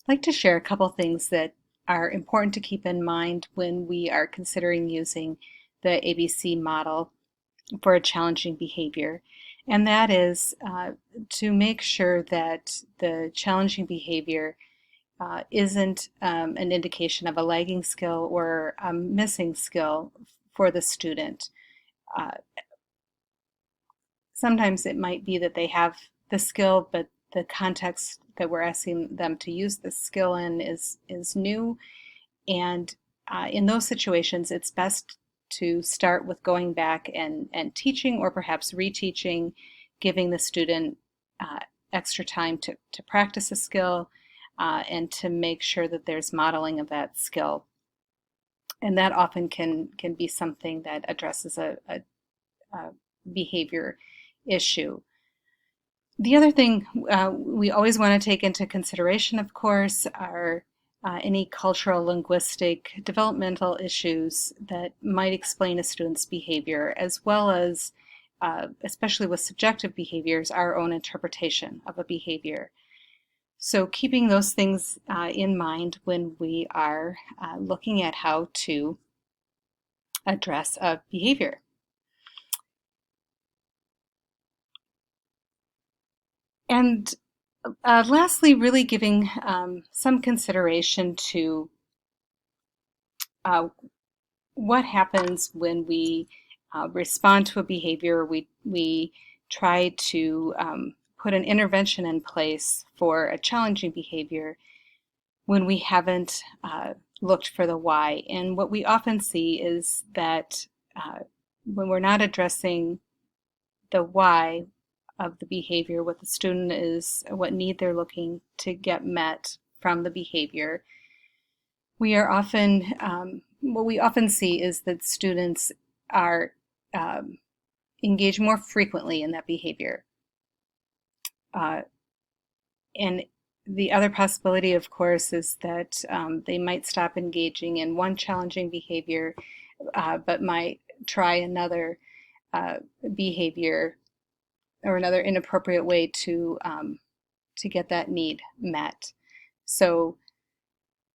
I'd like to share a couple things that are important to keep in mind when we are considering using the ABC model for a challenging behavior. And that is to make sure that the challenging behavior isn't an indication of a lagging skill or a missing skill for the student. Uh, Sometimes it might be that they have the skill, but the context that we're asking them to use the skill in is new. And in those situations, it's best to start with going back and teaching or perhaps reteaching, giving the student uh, extra time to practice a skill and to make sure that there's modeling of that skill. And that often can be something that addresses a behavior issue. The other thing we always want to take into consideration, of course, are any cultural, linguistic, developmental issues that might explain a student's behavior, as well as, especially with subjective behaviors, our own interpretation of a behavior. So keeping those things in mind when we are looking at how to address a behavior. And lastly, really giving some consideration to uh, what happens when we respond to a behavior. We try to put an intervention in place for a challenging behavior when we haven't looked for the why. And what we often see is that when we're not addressing the why of the behavior, what the student is, what need they're looking to get met from the behavior, we are often, what we often see is that students are engaged more frequently in that behavior. And the other possibility, of course, is that they might stop engaging in one challenging behavior, but might try another behavior or another inappropriate way to get that need met. So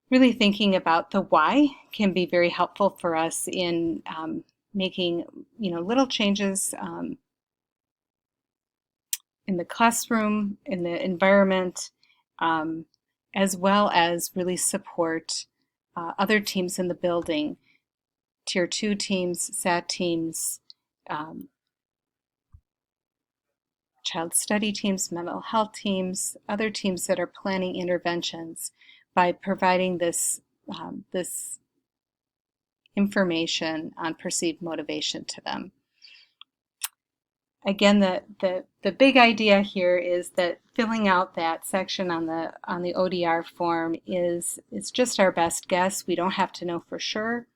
really thinking about the why can be very helpful for us in making little changes in the classroom, in the environment, um, as well as really support other teams in the building, Tier 2 teams, SAT teams, um, child study teams, mental health teams, other teams that are planning interventions by providing this information on perceived motivation to them. Again, the big idea here is that filling out that section on the ODR form is just our best guess. We don't have to know for sure.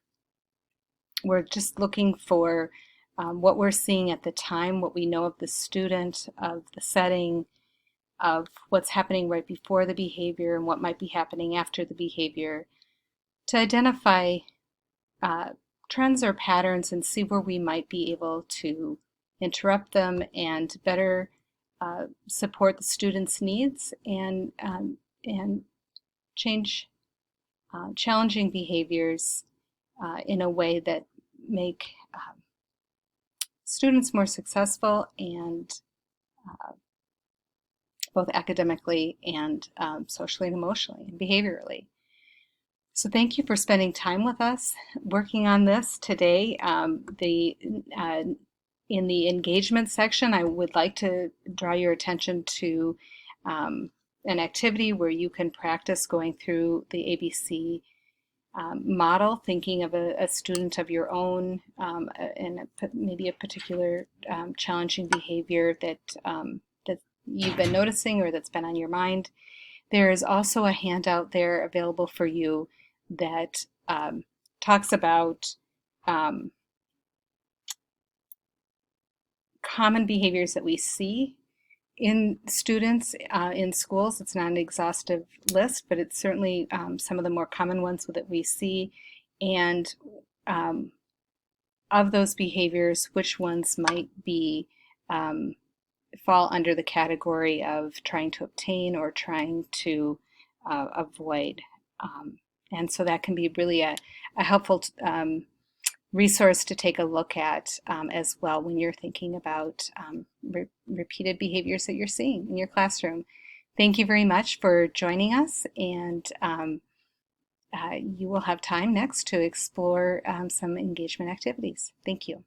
We're just looking for what we're seeing at the time, what we know of the student, of the setting, of what's happening right before the behavior and what might be happening after the behavior, to identify trends or patterns and see where we might be able to interrupt them and better support the students' needs and change challenging behaviors in a way that make students more successful and both academically and socially and emotionally and behaviorally. So thank you for spending time with us working on this today. In the engagement section, I would like to draw your attention to an activity where you can practice going through the ABC model, thinking of a student of your own and maybe a particular challenging behavior that you've been noticing or that's been on your mind. There is also a handout there available for you that talks about common behaviors that we see in students in schools. It's not an exhaustive list, but it's certainly some of the more common ones that we see. And of those behaviors, which ones might be fall under the category of trying to obtain or trying to avoid. And so that can be really a helpful resource to take a look at as well when you're thinking about repeated behaviors that you're seeing in your classroom. Thank you very much for joining us, and you will have time next to explore some engagement activities. Thank you.